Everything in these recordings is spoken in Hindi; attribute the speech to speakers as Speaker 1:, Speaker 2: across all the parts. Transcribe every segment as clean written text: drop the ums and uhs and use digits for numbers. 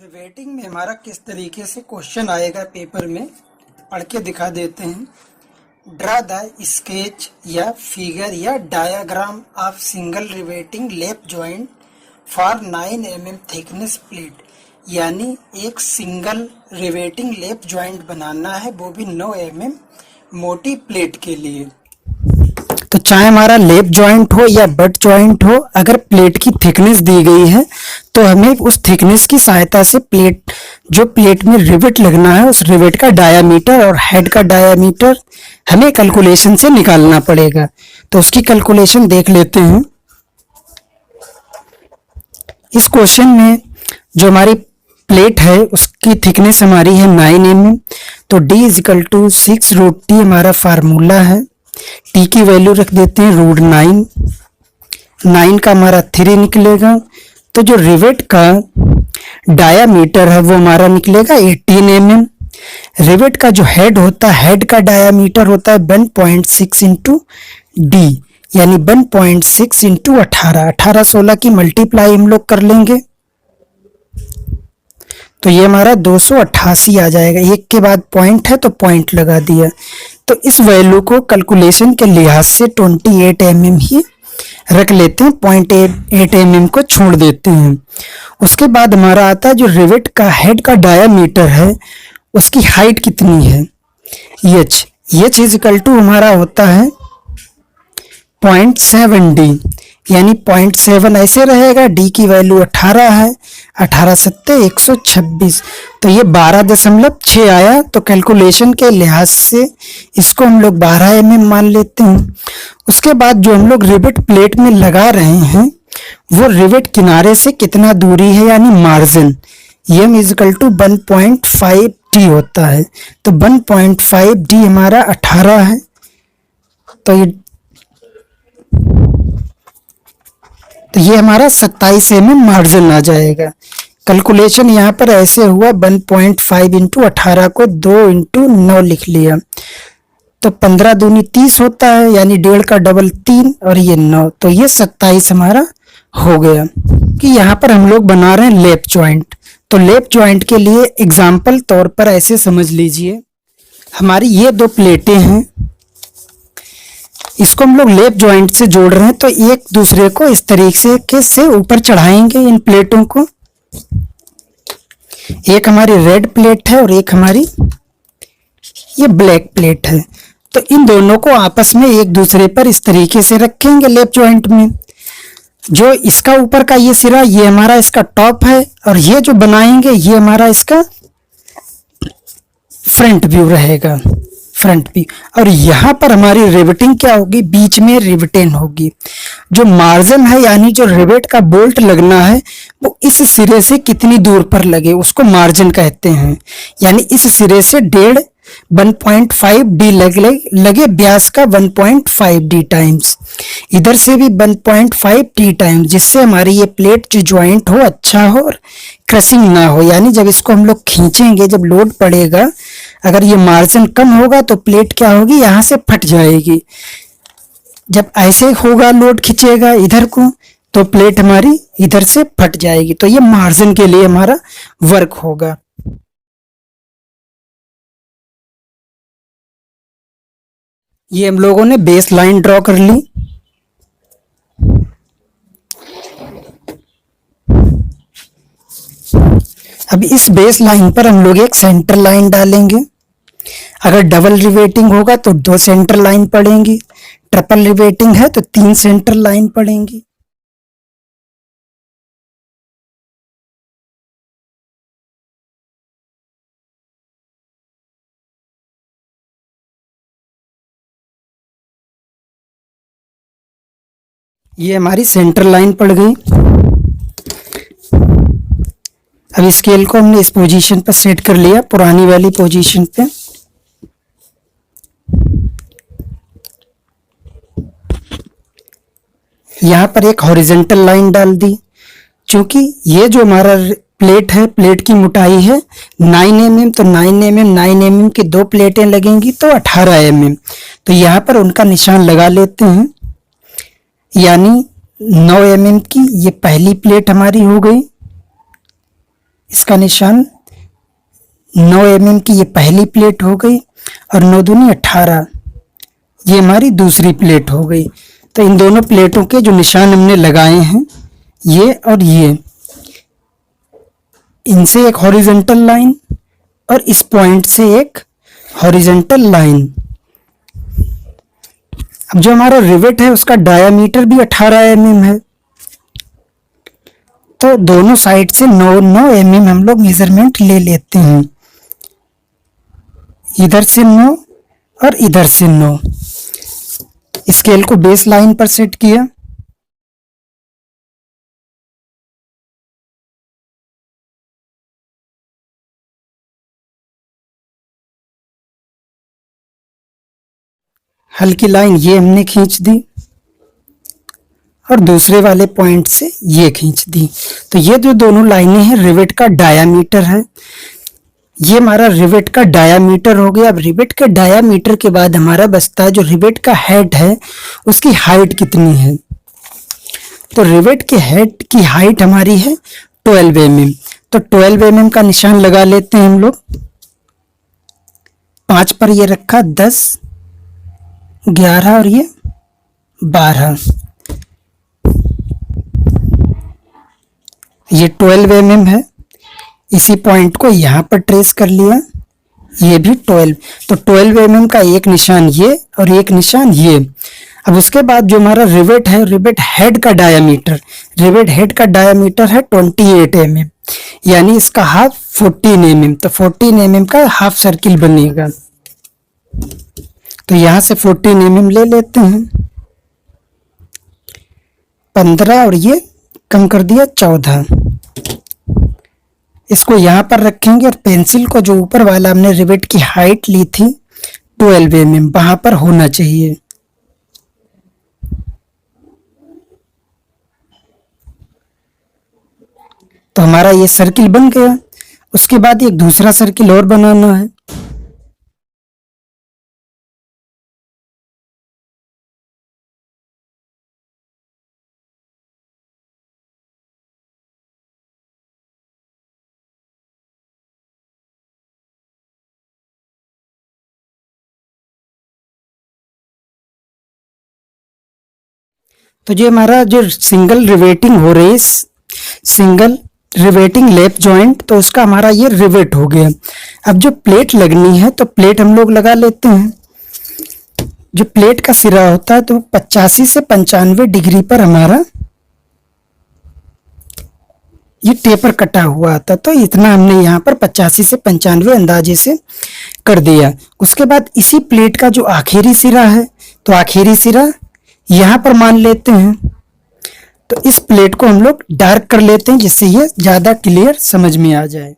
Speaker 1: रिवेटिंग में हमारा किस तरीके से क्वेश्चन आएगा पेपर में पढ़ के दिखा देते हैं। ड्रा द स्केच या फिगर या डायग्राम ऑफ सिंगल रिवेटिंग लेप joint for 9 mm thickness plate, यानी एक सिंगल रिवेटिंग लेप जॉइंट बनाना है, वो भी 9 mm मोटी प्लेट के लिए। तो चाहे हमारा लेप जॉइंट हो या बट जॉइंट हो, अगर प्लेट की थिकनेस दी गई है तो हमें उस थिकनेस की सहायता से प्लेट में रिवेट लगना है, उस रिवेट का डायामीटर और हेड का डायामीटर हमें कैलकुलेशन से निकालना पड़ेगा। तो उसकी कैलकुलेशन देख लेते हैं। इस क्वेश्चन में जो हमारी प्लेट है उसकी थिकनेस हमारी है 9 mm। तो d = 6√t हमारा फार्मूला है। t की वैल्यू रख देते हैं √9। 9 का हमारा 3 निकलेगा। तो जो रिवेट का डायामीटर है वो हमारा निकलेगा 18 mm। रिवेट का जो हेड होता है, हेड का डायामीटर होता है 1.6 इंटू d, यानी 1.6 इंटू 18 16 की मल्टीप्लाई हम लोग कर लेंगे तो ये हमारा 288 आ जाएगा। एक के बाद पॉइंट है तो पॉइंट लगा दिया। तो इस वैल्यू को कैलकुलेशन के लिहाज से 28 mm ही रख लेते हैं, 0.8 mm को छोड़ देते हैं। उसके बाद हमारा आता है जो रिवेट का हेड का डायामीटर है उसकी हाइट कितनी है, h = हमारा होता है 0.7d, यानी 0.7 ऐसे रहेगा। d की वैल्यू 18 है, 18 7 126, तो ये 12.6 आया। तो कैलकुलेशन के लिहाज से इसको हम लोग 12 mm मान लेते हैं। उसके बाद जो हम लोग रिवेट प्लेट में लगा रहे हैं वो रिवेट किनारे से कितना दूरी है, यानी मार्जिन, m = 1.5d होता है। तो 1.5d हमारा 18 है। तो ये हमारा 27 mm मार्जिन आ जाएगा। कैलकुलेशन यहाँ पर ऐसे हुआ, 1.5 इंटू 18 को 2 इंटू 9 लिख लिया, तो 15 दूनी 30 होता है, यानी 1.5 का डबल 3 और ये 9, तो ये 27 हमारा हो गया। कि यहाँ पर हम लोग बना रहे हैं लेप जॉइंट। तो लेप जॉइंट के लिए एग्जाम्पल तौर पर ऐसे समझ लीजिए, हमारी ये दो प्लेटें हैं, इसको हम लोग लेप जॉइंट से जोड़ रहे हैं, तो एक दूसरे को इस तरीके से ऊपर चढ़ाएंगे इन प्लेटों को। एक हमारी रेड प्लेट है और एक हमारी ये ब्लैक प्लेट है। तो इन दोनों को आपस में एक दूसरे पर इस तरीके से रखेंगे लेप जॉइंट में। जो इसका ऊपर का ये सिरा, ये हमारा इसका टॉप है, और ये जो बनाएंगे ये हमारा इसका फ्रंट व्यू रहेगा, फ्रंट व्यू। और यहाँ पर हमारी रिवेटिंग क्या होगी, बीच में रिवेटेन होगी। जो मार्जिन है, यानी जो रिवेट का बोल्ट लगना है वो इस सिरे से कितनी दूर पर लगे उसको मार्जिन कहते हैं। यानी इस सिरे से 1.5d लगे व्यास का 1.5d टाइम्स, इधर से भी 1.5d टाइम्स, जिससे हमारी ये प्लेट जो ज्वाइंट हो अच्छा हो और क्रशिंग ना हो। यानी जब इसको हम लोग खींचेंगे, जब लोड पड़ेगा, अगर ये मार्जिन कम होगा तो प्लेट क्या होगी, यहाँ से फट जाएगी। जब ऐसे होगा, लोड खींचेगा इधर को, तो प्लेट हमारी इधर से फट जाएगी। तो ये मार्जिन के लिए हमारा वर्क होगा। ये हम लोगों ने बेस लाइन ड्रॉ कर ली। अब इस बेस लाइन पर हम लोग एक सेंटर लाइन डालेंगे। अगर डबल रिवेटिंग होगा तो 2 सेंटर लाइन पड़ेंगी, ट्रिपल रिवेटिंग है तो 3 सेंटर लाइन पड़ेंगी। ये हमारी सेंटर लाइन पड़ गई। अब स्केल को हमने इस पोजीशन पर सेट कर लिया, पुरानी वाली पोजीशन पे। यहाँ पर एक हॉरिजॉन्टल लाइन डाल दी। क्योंकि ये जो हमारा प्लेट है, प्लेट की मोटाई है 9 mm, तो 9 mm की 2 प्लेटें लगेंगी तो 18 mm। तो यहाँ पर उनका निशान लगा लेते हैं, यानी 9 mm की ये पहली प्लेट हमारी हो गई। इसका निशान 9 mm की ये पहली प्लेट हो गई और 9 दूनी 18, ये हमारी दूसरी प्लेट हो गई। तो इन दोनों प्लेटों के जो निशान हमने लगाए हैं, ये और ये, इनसे एक हॉरिजॉन्टल लाइन और इस पॉइंट से एक हॉरिजॉन्टल लाइन। अब जो हमारा रिवेट है उसका डायामीटर भी 18 mm है, तो दोनों साइड से 9 mm हम लोग मेजरमेंट ले लेते हैं, इधर से 9 और इधर से 9। स्केल को बेस लाइन पर सेट किया। हल्की लाइन ये हमने खींच दी और दूसरे वाले पॉइंट से ये खींच दी। तो ये जो दोनों लाइनें हैं रिवेट का डायामीटर है। ये हमारा रिवेट का डायामीटर हो गया। अब रिवेट के डायामीटर के बाद हमारा बचता है जो रिवेट का हेड है उसकी हाइट कितनी है। तो रिवेट के हेड की हाइट हमारी है 12 mm। तो 12 mm का निशान लगा लेते हैं हम लोग। 5 पर ये रखा, 10, 11 और ये 12। ये 12 mm है। इसी पॉइंट को यहाँ पर ट्रेस कर लिया, ये भी 12। तो 12 mm का एक निशान ये और एक निशान ये। अब उसके बाद जो हमारा रिवेट है, रिवेट हेड का डायामीटर, रिवेट हेड का डायामीटर है 28 mm, यानी इसका हाफ 14 mm। तो 14 mm का हाफ सर्किल बनेगा। तो यहाँ से 14 mm ले लेते हैं, 15 और ये कम कर दिया 14। इसको यहाँ पर रखेंगे और पेंसिल को जो ऊपर वाला हमने रिवेट की हाइट ली थी 12 mm वहां पर होना चाहिए। तो हमारा ये सर्किल बन गया। उसके बाद एक दूसरा सर्किल और बनाना है। तो जो हमारा जो सिंगल रिवेटिंग हो रही है, सिंगल रिवेटिंग लैप जॉइंट, तो उसका हमारा ये रिवेट हो गया। अब जो प्लेट लगनी है तो प्लेट हम लोग लगा लेते हैं। जो प्लेट का सिरा होता है तो 85 से 95 डिग्री पर हमारा ये टेपर कटा हुआ आता। तो इतना हमने यहाँ पर 85 से 95 अंदाजे से कर दिया। उसके बाद इसी प्लेट का जो आखिरी सिरा है, तो आखिरी सिरा यहाँ पर मान लेते हैं। तो इस प्लेट को हम लोग डार्क कर लेते हैं जिससे ये ज्यादा क्लियर समझ में आ जाए।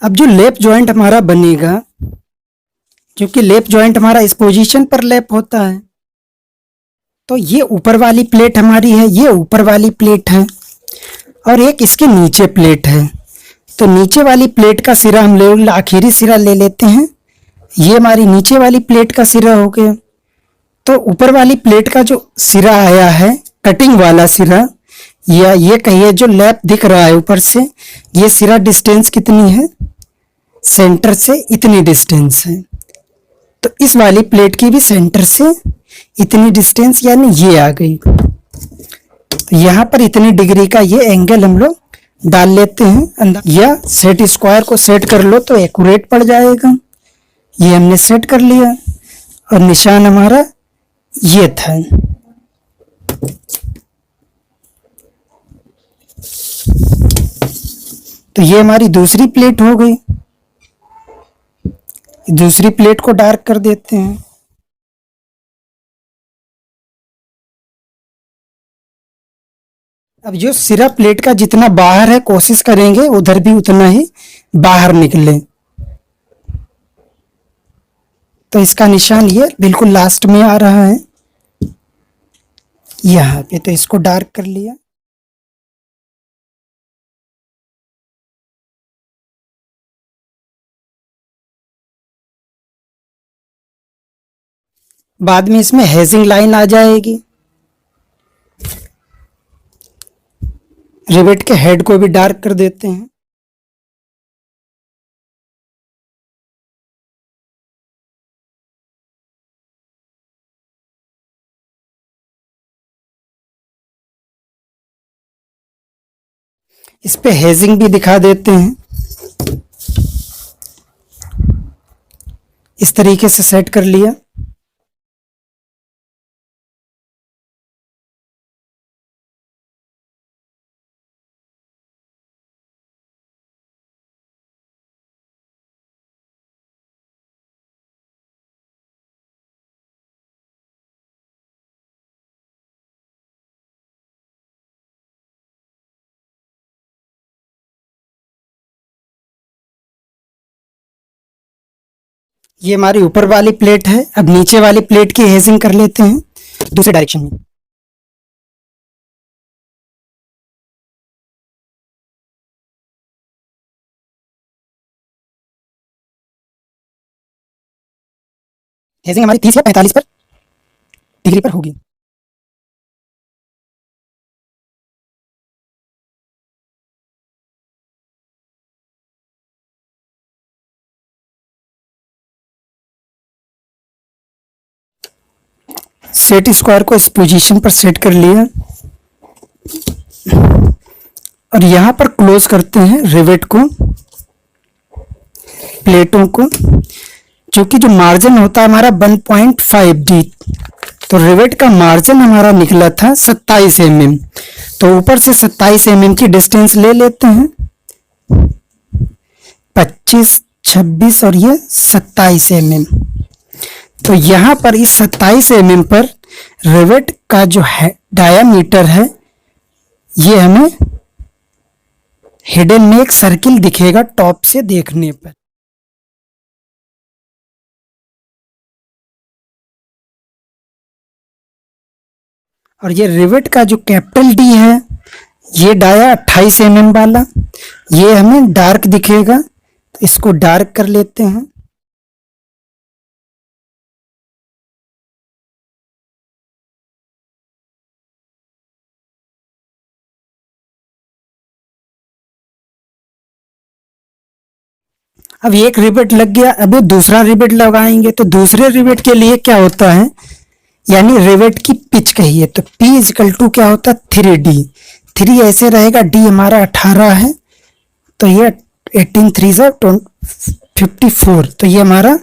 Speaker 1: अब जो लेप जॉइंट हमारा बनेगा, क्योंकि लेप जॉइंट हमारा इस पोजीशन पर लेप होता है, तो ये ऊपर वाली प्लेट हमारी है, ये ऊपर वाली प्लेट है और एक इसके नीचे प्लेट है। तो नीचे वाली प्लेट का सिरा हम लोग आखिरी सिरा ले लेते हैं। ये हमारी नीचे वाली प्लेट का सिरा हो गया। तो ऊपर वाली प्लेट का जो सिरा आया है, कटिंग वाला सिरा, या ये कहिए जो लैप दिख रहा है ऊपर से, ये सिरा डिस्टेंस कितनी है, सेंटर से इतनी डिस्टेंस है। तो इस वाली प्लेट की भी सेंटर से इतनी डिस्टेंस, यानी ये आ गई। तो यहाँ पर इतनी डिग्री का ये एंगल हम लोग डाल लेते हैं अंदर, या सेट स्क्वायर को सेट कर लो तो एक्यूरेट पड़ जाएगा। ये हमने सेट कर लिया और निशान हमारा ये था। तो ये हमारी दूसरी प्लेट हो गई। दूसरी प्लेट को डार्क कर देते हैं। अब जो सिरा प्लेट का जितना बाहर है कोशिश करेंगे उधर भी उतना ही बाहर निकले। तो इसका निशान ये बिल्कुल लास्ट में आ रहा है यहाँ पे। तो इसको डार्क कर लिया। बाद में इसमें हेजिंग लाइन आ जाएगी। रिवेट के हेड को भी डार्क कर देते हैं। इस पे हेजिंग भी दिखा देते हैं। इस तरीके से सेट कर लिया। ये हमारी ऊपर वाली प्लेट है। अब नीचे वाली प्लेट की हेजिंग कर लेते हैं दूसरे डायरेक्शन में। हेजिंग हमारी 30 या 45 पर डिग्री पर होगी। सेट स्क्वायर को इस पोजीशन पर सेट कर लिया और यहां पर क्लोज करते हैं रिवेट को, प्लेटों को। क्योंकि जो मार्जिन होता है हमारा 1.5D, तो रिवेट का मार्जिन हमारा निकला था 27 mm। तो ऊपर से 27 mm की डिस्टेंस ले लेते हैं। 25, 26 और ये 27 mm। तो यहां पर इस 27 mm पर रिवेट का जो है डायामीटर है, ये हमें हिडन में एक सर्किल दिखेगा टॉप से देखने पर। और ये रिवेट का जो कैपिटल डी है, ये डाया 28 mm वाला, ये हमें डार्क दिखेगा। तो इसको डार्क कर लेते हैं। अब एक रिवेट लग गया, अब दूसरा रिवेट लगाएंगे। तो दूसरे रिवेट के लिए क्या होता है, यानी रिवेट की पिच कहिए तो P इजकल टू क्या होता है 3D। 3 ऐसे रहेगा, D हमारा 18 है, तो ये 18 3 से 54, तो ये हमारा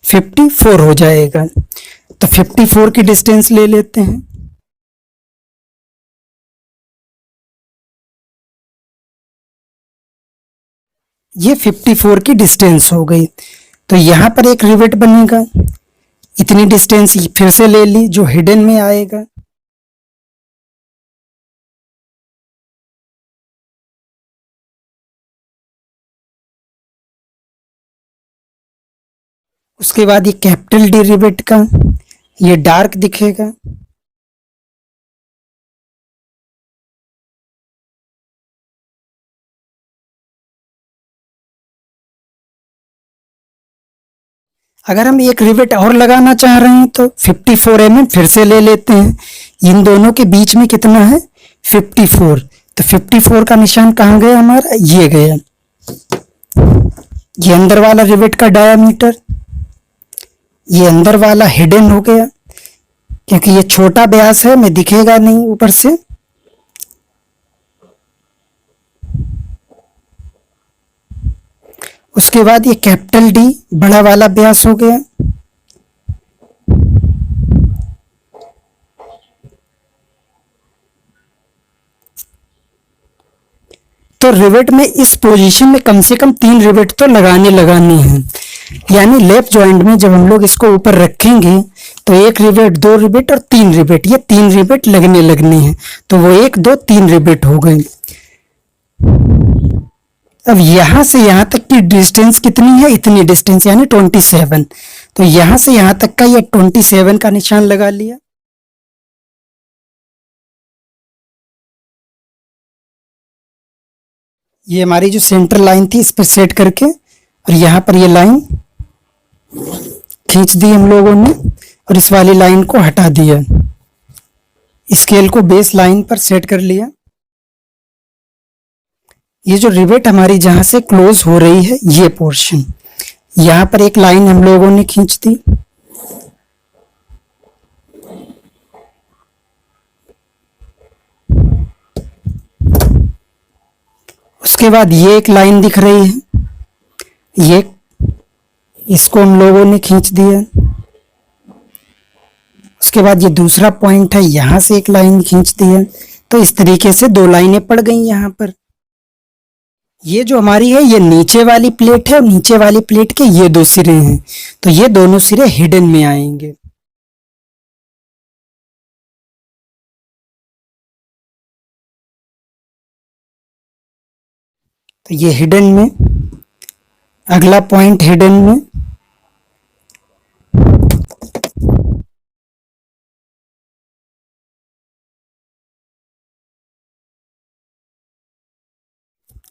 Speaker 1: 54 हो जाएगा। तो 54 की डिस्टेंस ले लेते हैं। ये 54 की डिस्टेंस हो गई। तो यहां पर एक रिवेट बनेगा, इतनी डिस्टेंस फिर से ले ली जो हिडन में आएगा। उसके बाद ये कैपिटल डी रिवेट का ये डार्क दिखेगा। अगर हम एक रिवेट और लगाना चाह रहे हैं तो 54 mm फिर से ले लेते हैं। इन दोनों के बीच में कितना है 54। तो 54 का निशान कहाँ गया हमारा, ये गया। ये अंदर वाला रिवेट का डायामीटर, ये अंदर वाला हिडन हो गया क्योंकि ये छोटा व्यास है, में दिखेगा नहीं ऊपर से। उसके बाद ये कैपिटल डी बड़ा वाला व्यास हो गया। तो रिवेट में इस पोजीशन में कम से कम 3 रिवेट तो लगाने हैं। यानी लेफ्ट जॉइंट में जब हम लोग इसको ऊपर रखेंगे तो 1 रिवेट, 2 रिवेट और 3 रिवेट, ये 3 रिवेट लगने हैं। तो वो 1 2 3 रिवेट हो गए। अब यहां से यहां तक की डिस्टेंस कितनी है, इतनी डिस्टेंस यानी 27। तो यहां से यहां तक का ये 27 का निशान लगा लिया। ये हमारी जो सेंटर लाइन थी इस पर सेट करके और यहां पर ये लाइन खींच दी हम लोगों ने। और इस वाली लाइन को हटा दिया। स्केल को बेस लाइन पर सेट कर लिया। ये जो रिवेट हमारी जहां से क्लोज हो रही है, ये पोर्शन, यहां पर एक लाइन हम लोगों ने खींच दी। उसके बाद ये एक लाइन दिख रही है, ये, इसको हम लोगों ने खींच दिया। उसके बाद ये दूसरा पॉइंट है, यहां से एक लाइन खींच दी है। तो इस तरीके से दो लाइनें पड़ गई यहां पर। ये जो हमारी है, ये नीचे वाली प्लेट है और नीचे वाली प्लेट के ये दो सिरे हैं, तो ये दोनों सिरे हिडन में आएंगे। तो ये हिडन में, अगला पॉइंट हिडन में।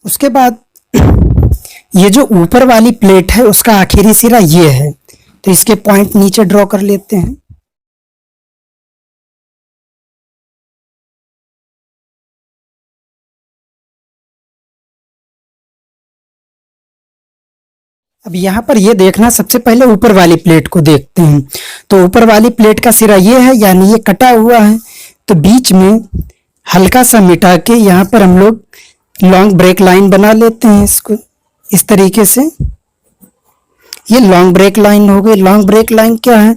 Speaker 1: उसके बाद ये जो ऊपर वाली प्लेट है, उसका आखिरी सिरा ये है, तो इसके पॉइंट नीचे ड्रॉ कर लेते हैं। अब यहाँ पर ये देखना, सबसे पहले ऊपर वाली प्लेट को देखते हैं। तो ऊपर वाली प्लेट का सिरा ये है, यानी ये कटा हुआ है। तो बीच में हल्का सा मिटा के यहाँ पर हम लोग लॉन्ग ब्रेक लाइन बना लेते हैं इसको इस तरीके से। ये लॉन्ग ब्रेक लाइन हो गई। लॉन्ग ब्रेक लाइन क्या है?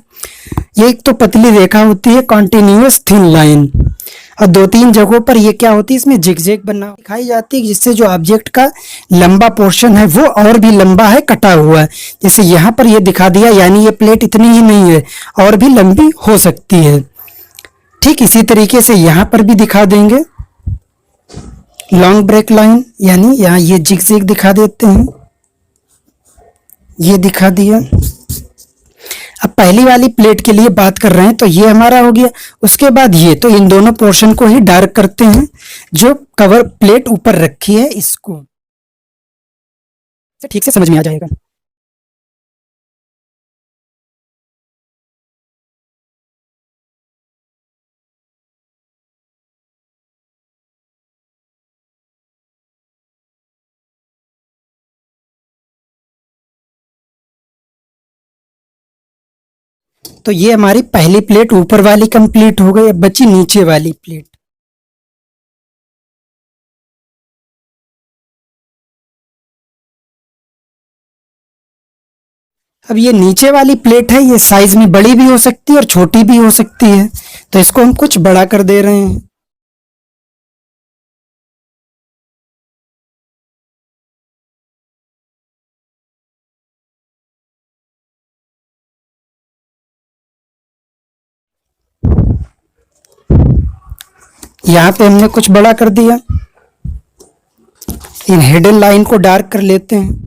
Speaker 1: ये एक तो पतली रेखा होती है, कॉन्टिन्यूअस थिन लाइन, और दो तीन जगहों पर ये क्या होती है, इसमें जिगजैग बना दिखाई जाती है, जिससे जो ऑब्जेक्ट का लंबा पोर्शन है वो और भी लंबा है, कटा हुआ है। जैसे यहाँ पर ये दिखा दिया, यानी ये प्लेट इतनी ही नहीं है, और भी लंबी हो सकती है। ठीक इसी तरीके से यहाँ पर भी दिखा देंगे लॉन्ग ब्रेक लाइन, यानी यहाँ ये जिगजैग दिखा देते हैं, ये दिखा दिया। अब पहली वाली प्लेट के लिए बात कर रहे हैं, तो ये हमारा हो गया। उसके बाद ये, तो इन दोनों पोर्शन को ही डार्क करते हैं, जो कवर प्लेट ऊपर रखी है इसको। ठीक से समझ में आ जाएगा। तो ये हमारी पहली प्लेट ऊपर वाली कंप्लीट हो गई। अब बची नीचे वाली प्लेट। अब ये नीचे वाली प्लेट है, ये साइज में बड़ी भी हो सकती है और छोटी भी हो सकती है, तो इसको हम कुछ बड़ा कर दे रहे हैं। यहाँ पे हमने कुछ बड़ा कर दिया। इन हिडन लाइन को डार्क कर लेते हैं।